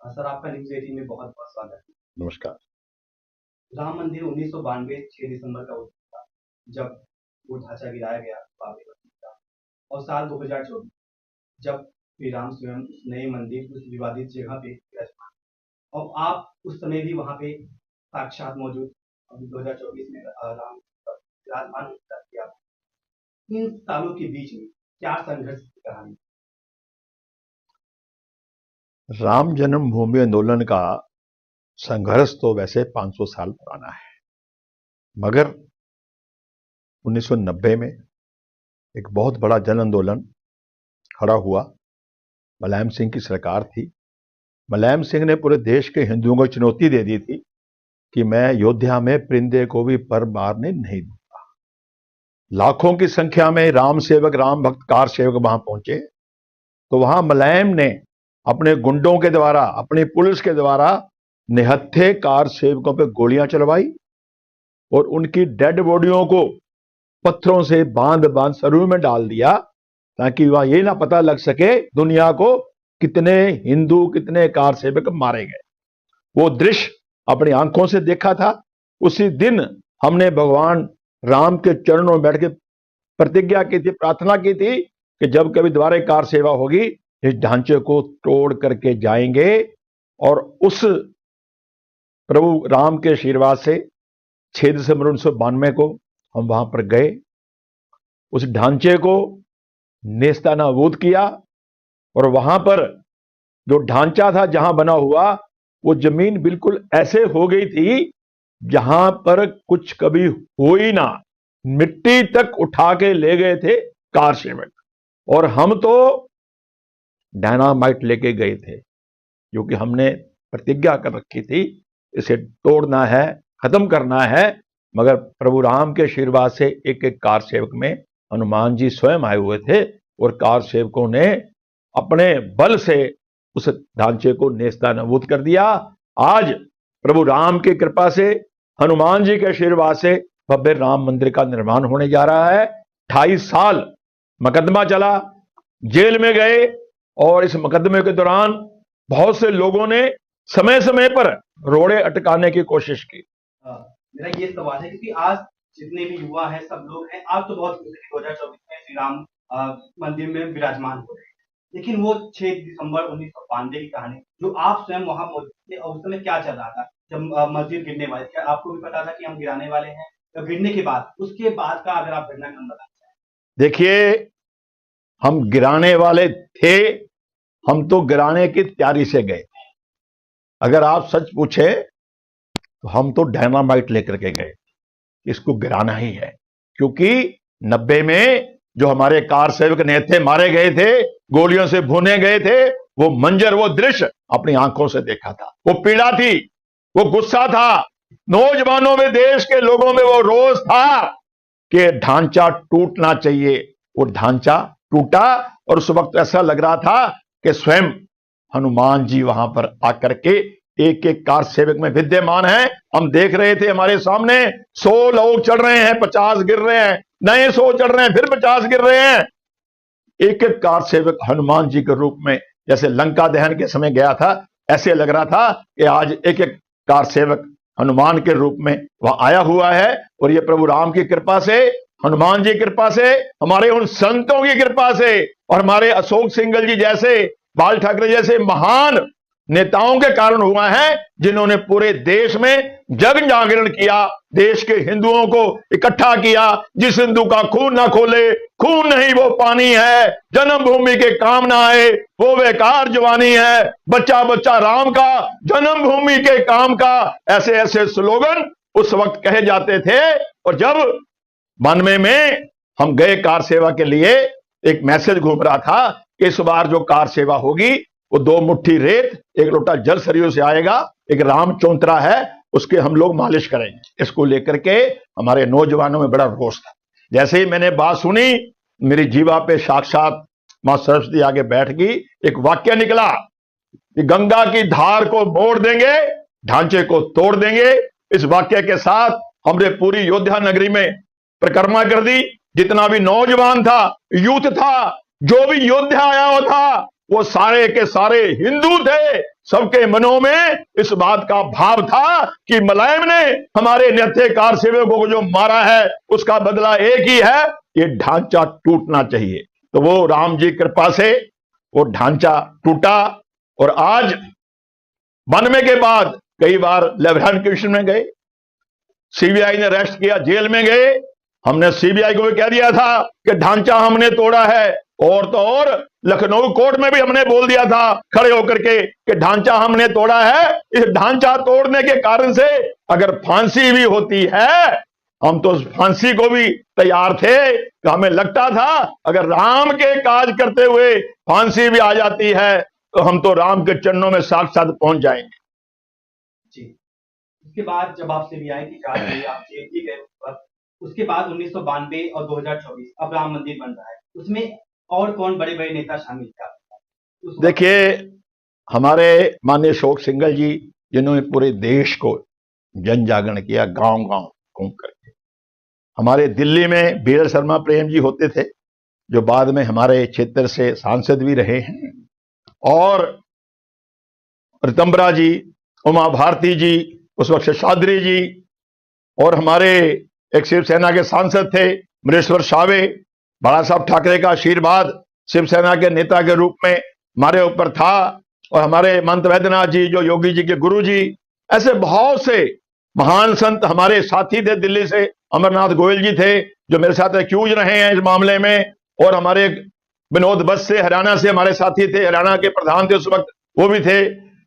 Sir, आपका news 18 में बहुत-बहुत स्वागत है। नमस्कार। राम मंदिर 1992 6 दिसंबर का हुआ था, जब वो ढांचा गिराया गया बाबरी मस्जिद का। और साल 2024 जब श्री राम स्वयं उस नए मंदिर, उस विवादित जगह पे विराजमान, और आप उस समय भी वहाँ पे साक्षात मौजूद। अभी 2024 में राम विराजमान किया। इन सालों के बीच में क्या संघर्ष की कहानी? राम जन्मभूमि आंदोलन का संघर्ष तो वैसे 500 साल पुराना है, मगर 1990 में एक बहुत बड़ा जन आंदोलन खड़ा हुआ। मुलायम सिंह की सरकार थी। मुलायम सिंह ने पूरे देश के हिंदुओं को चुनौती दे दी थी कि मैं अयोध्या में परिंदे को भी पर मारने नहीं दूंगा। लाखों की संख्या में राम सेवक, राम भक्त, कार सेवक वहां पहुंचे, तो वहां मुलायम ने अपने गुंडों के द्वारा, अपनी पुलिस के द्वारा निहत्थे कार सेवकों पर गोलियां चलवाई और उनकी डेड बॉडियों को पत्थरों से बांध बांध सरयू में डाल दिया, ताकि वहां ये ना पता लग सके दुनिया को कितने हिंदू, कितने कार सेवक मारे गए। वो दृश्य अपनी आंखों से देखा था। उसी दिन हमने भगवान राम के चरणों में बैठ के प्रतिज्ञा की थी, प्रार्थना की थी कि जब कभी दोबारा कार सेवा होगी, इस ढांचे को तोड़ करके जाएंगे। और उस प्रभु राम के आशीर्वाद से 6 दिसंबर 1992 को हम वहां पर गए, उस ढांचे को नेस्तनाबूद किया। और वहां पर जो ढांचा था, जहां बना हुआ, वो जमीन बिल्कुल ऐसे हो गई थी जहां पर कुछ कभी हो ही ना। मिट्टी तक उठा के ले गए थे कार सेवक, और हम तो डायनामाइट लेके गए थे, क्योंकि हमने प्रतिज्ञा कर रखी थी इसे तोड़ना है, खत्म करना है। मगर प्रभु राम के आशीर्वाद से एक एक कार सेवक में हनुमान जी स्वयं आए हुए थे, और कार सेवकों ने अपने बल से उस ढांचे को नेस्तनाबूद कर दिया। आज प्रभु राम की कृपा से, हनुमान जी के आशीर्वाद से भव्य राम मंदिर का निर्माण होने जा रहा है। 28 साल मुकदमा चला, जेल में गए, और इस मुकदमे के दौरान बहुत से लोगों ने समय समय पर रोड़े अटकाने की कोशिश की। मेरा ये सवाल है, क्योंकि आज जितने भी युवा हैं, सब लोग हैं, आज तो बहुत खुश हैं कि 2024 में श्री राम मंदिर में विराजमान हो रहे हैं। लेकिन वो 6 दिसंबर 1992 की कहानी, जो आप स्वयं वहां मौजूद थे, और उस समय क्या चल रहा था जब मस्जिद गिरने वाली थी? आपको भी पता था कि हम गिराने वाले हैं? तो गिरने के बाद, उसके बाद का अगर आप घटनाक्रम बताना चाहें। देखिए, हम गिराने वाले थे, हम तो गिराने की तैयारी से गए। अगर आप सच पूछे तो हम तो डायनामाइट लेकर के गए, इसको गिराना ही है। क्योंकि 90 में जो हमारे कार सेवक नेता मारे गए थे, गोलियों से भुने गए थे, वो मंजर, वो दृश्य अपनी आंखों से देखा था। वो पीड़ा थी, वो गुस्सा था, नौजवानों में, देश के लोगों में वो रोष था कि ढांचा टूटना चाहिए। वो ढांचा टूटा, और उस वक्त ऐसा लग रहा था कि स्वयं हनुमान जी वहां पर आकर के एक एक कार सेवक में विद्यमान है। हम देख रहे थे हमारे सामने 100 लोग चढ़ रहे हैं, 50 गिर रहे हैं, नए 100 चढ़ रहे हैं, फिर 50 गिर रहे हैं। एक एक कार सेवक हनुमान जी के रूप में, जैसे लंका दहन के समय गया था, ऐसे लग रहा था कि आज एक एक कार सेवक हनुमान के रूप में वहां आया हुआ है। और ये प्रभु राम की कृपा से, हनुमान जी की कृपा से, हमारे उन संतों की कृपा से, और हमारे अशोक सिंघल जी जैसे, बाल ठाकरे जैसे महान नेताओं के कारण हुआ है, जिन्होंने पूरे देश में जग जागरण किया, देश के हिंदुओं को इकट्ठा किया। जिस हिंदू का खून ना खोले, खून नहीं वो पानी है, जन्मभूमि के काम ना आए वो बेकार जवानी है, बच्चा बच्चा राम का, जन्मभूमि के काम का। ऐसे ऐसे स्लोगन उस वक्त कहे जाते थे। और जब 92 में हम गए कार सेवा के लिए, एक मैसेज घूम रहा था कि इस बार जो कार सेवा होगी, वो 2 मुट्ठी रेत, 1 लोटा जल सरयू से आएगा, एक राम चौंतरा है, उसके हम लोग मालिश करेंगे। इसको लेकर के हमारे नौजवानों में बड़ा रोष था। जैसे ही मैंने बात सुनी, मेरी जीवा पे साक्षात मां सरस्वती आगे बैठ गई। एक वाक्य निकला कि गंगा की धार को मोड़ देंगे, ढांचे को तोड़ देंगे। इस वाक्य के साथ हमने पूरी अयोध्या नगरी में परिक्रमा कर दी। जितना भी नौजवान था, यूथ था, जो भी योद्धा आया हुआ था, वो सारे के सारे हिंदू थे। सबके मनों में इस बात का भाव था कि मुलायम ने हमारे निहत्थे कार सेवकों को जो मारा है उसका बदला एक ही है, ये ढांचा टूटना चाहिए। तो वो राम जी कृपा से वो ढांचा टूटा और आज बनने के बाद कई बार लेफ्टिनेंट कमिश्नर में गए, सीबीआई ने अरेस्ट किया, जेल में गए। हमने सीबीआई को भी कह दिया था कि ढांचा हमने तोड़ा है, और तो और लखनऊ कोर्ट में भी हमने बोल दिया था खड़े होकर के कि ढांचा हमने तोड़ा है। इस ढांचा तोड़ने के कारण से अगर फांसी भी होती है, हम तो फांसी को भी तैयार थे। तो हमें लगता था अगर राम के काज करते हुए फांसी भी आ जाती है तो हम तो राम के चरणों में साथ साथ पहुंच जाएंगे। जी, उसके बाद जब आप सीबीआई की जांच हुई, आप जेल भी गए उस वक्त, उसके बाद 1992 और 2024 अब राम मंदिर बन रहा है, उसमें और कौन बड़े बड़े नेता शामिल थे? देखिए, हमारे माननीय अशोक सिंघल जी जिन्होंने पूरे देश को जन जागरण किया, गांव गांव घूम करके। हमारे दिल्ली में बीरल शर्मा प्रेम जी होते थे जो बाद में हमारे क्षेत्र से सांसद भी रहे हैं, और रितंबरा जी, उमा भारती जी, उस वक्त शेषाद्री जी, और हमारे एक शिवसेना के सांसद थे मरेश्वर शावे। बाला साहब ठाकरे का आशीर्वाद शिवसेना के नेता के रूप में हमारे ऊपर था, और हमारे महंत वैद्यनाथ जी जो योगी जी के गुरु जी, ऐसे बहुत से महान संत हमारे साथी थे। दिल्ली से अमरनाथ गोयल जी थे जो मेरे साथ एक्यूज रहे हैं इस मामले में, और हमारे विनोद बस से हरियाणा से हमारे साथी थे, हरियाणा के प्रधान थे उस वक्त, वो भी थे।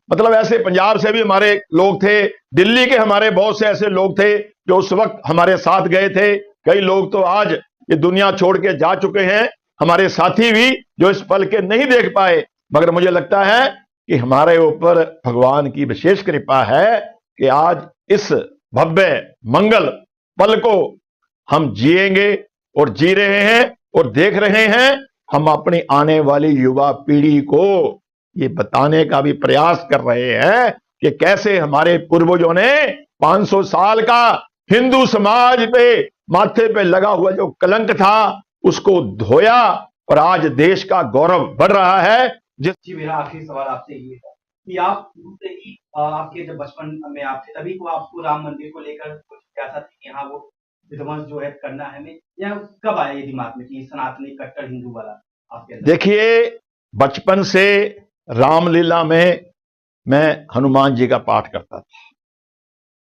मतलब ऐसे पंजाब से भी हमारे लोग थे, दिल्ली के हमारे बहुत से ऐसे लोग थे जो उस वक्त हमारे साथ गए थे। कई लोग तो आज ये दुनिया छोड़ के जा चुके हैं, हमारे साथी भी जो इस पल के नहीं देख पाए। मगर मुझे लगता है कि हमारे ऊपर भगवान की विशेष कृपा है कि आज इस भव्य मंगल पल को हम जिएंगे और जी रहे हैं और देख रहे हैं। हम अपनी आने वाली युवा पीढ़ी को ये बताने का भी प्रयास कर रहे हैं कि कैसे हमारे पूर्वजों ने 500 साल का हिंदू समाज पे माथे पे लगा हुआ जो कलंक था उसको धोया, और आज देश का गौरव बढ़ रहा है। जी, मेरा आखिरी सवाल आपसे ये है कि आप शुरू से ही आपके जब बचपन में आप थे तभी को आपको राम मंदिर को लेकर कुछ ऐसा था कि हाँ वो विध्वंस जो है करना है हमें, या कब आया ये दिमाग में कि सनातनी कट्टर हिंदू वाला आपके अंदर? देखिए, बचपन से रामलीला में मैं हनुमान जी का पाठ करता था।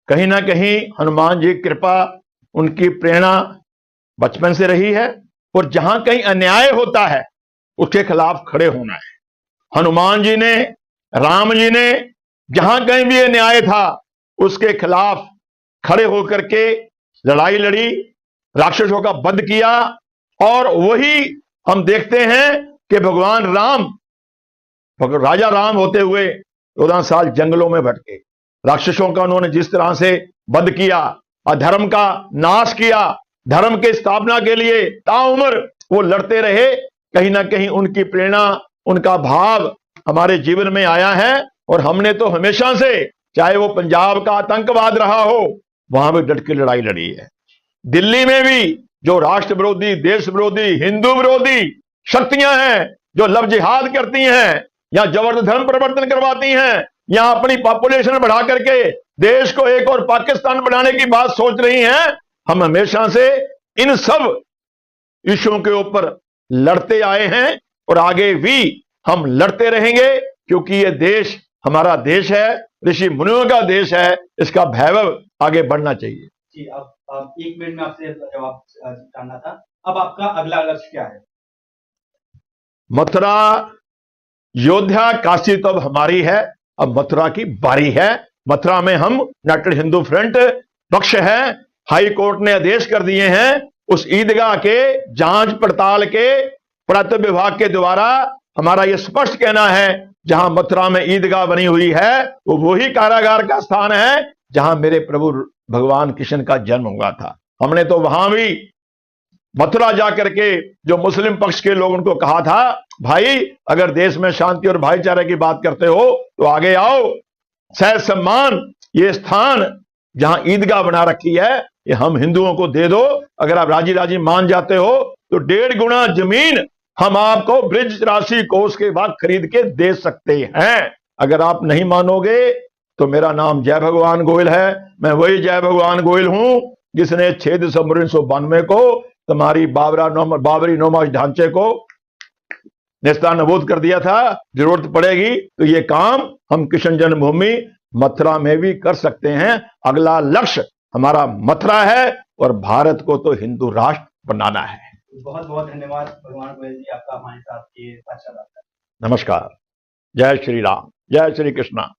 कहीं ना कहीं हनुमान जी की कृपा, उनकी प्रेरणा बचपन से रही है, और जहां कहीं अन्याय होता है उसके खिलाफ खड़े होना है। हनुमान जी ने, राम जी ने जहां कहीं भी अन्याय था उसके खिलाफ खड़े होकर के लड़ाई लड़ी, राक्षसों का वध किया। और वही हम देखते हैं कि भगवान राम, राजा राम होते हुए 14 साल जंगलों में भटके, राक्षसों का उन्होंने जिस तरह से वध किया, अधर्म का नाश किया, धर्म की स्थापना के लिए ताउम्र वो लड़ते रहे। कहीं ना कहीं उनकी प्रेरणा, उनका भाव हमारे जीवन में आया है, और हमने तो हमेशा से, चाहे वो पंजाब का आतंकवाद रहा हो, वहां भी डट के लड़ाई लड़ी है। दिल्ली में भी जो राष्ट्र विरोधी, देश विरोधी, हिंदू विरोधी शक्तियां हैं जो लव जिहाद करती हैं या जबरदस्त धर्म परिवर्तन करवाती हैं या अपनी पॉपुलेशन बढ़ा करके देश को एक और पाकिस्तान बनाने की बात सोच रही हैं, हम हमेशा से इन सब इश्यूओं के ऊपर लड़ते आए हैं और आगे भी हम लड़ते रहेंगे, क्योंकि ये देश हमारा देश है, ऋषि मुनियों का देश है, इसका वैभव आगे बढ़ना चाहिए। जी, अब 1 मिनट में आपसे जवाब जानना था। अब आपका अगला लक्ष्य क्या है? मथुरा, अयोध्या, काशी तो अब हमारी है, अब मथुरा की बारी है। मथुरा में हम यूनाइटेड हिंदू फ्रंट पक्ष है, हाई कोर्ट ने आदेश कर दिए हैं उस ईदगाह के जांच पड़ताल के पुरातत्व विभाग के द्वारा। हमारा यह स्पष्ट कहना है जहां मथुरा में ईदगाह बनी हुई है वो वही कारागार का स्थान है जहां मेरे प्रभु भगवान कृष्ण का जन्म हुआ था। हमने तो वहां भी मथुरा जाकर के जो मुस्लिम पक्ष के लोगों को कहा था, भाई अगर देश में शांति और भाईचारे की बात करते हो तो आगे आओ, सह सम्मान ये स्थान जहां ईदगाह बना रखी है ये हम हिंदुओं को दे दो। अगर आप राजी राजी मान जाते हो तो 1.5 गुना जमीन हम आपको ब्रिज राशि कोष के बाद खरीद के दे सकते हैं। अगर आप नहीं मानोगे तो मेरा नाम जय भगवान गोयल है। मैं वही जय भगवान गोयल हूं जिसने 6 दिसंबर 1992 को तुम्हारी बाबरी नौमा ढांचे को नेस्तानाबूद कर दिया था। जरूरत पड़ेगी तो ये काम हम कृष्ण जन्मभूमि मथुरा में भी कर सकते हैं। अगला लक्ष्य हमारा मथुरा है और भारत को तो हिंदू राष्ट्र बनाना है। बहुत बहुत धन्यवाद भगवान गोयल जी, आपका हमारे साथ ये साक्षात्कार। नमस्कार। जय श्री राम, जय श्री कृष्णा।